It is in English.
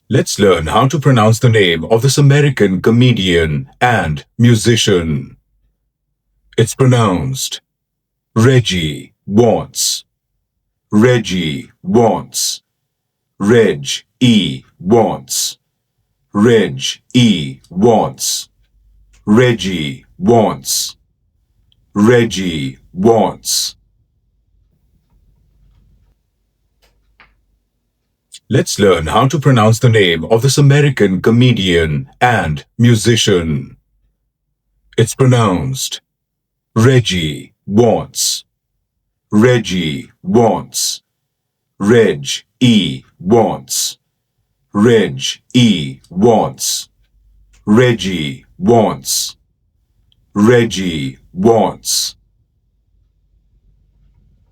Let's learn how to pronounce the name of this American comedian and musician. It's pronounced Reggie Watts. Reggie Watts. Reg E Watts. Reg E Watts. Reggie Watts. Reggie Watts. Let's learn how to pronounce the name of this American comedian and musician. It's pronounced Reggie Watts. Reggie Watts. Reg E Watts. Reg E Watts. Reggie Watts. Reggie Watts.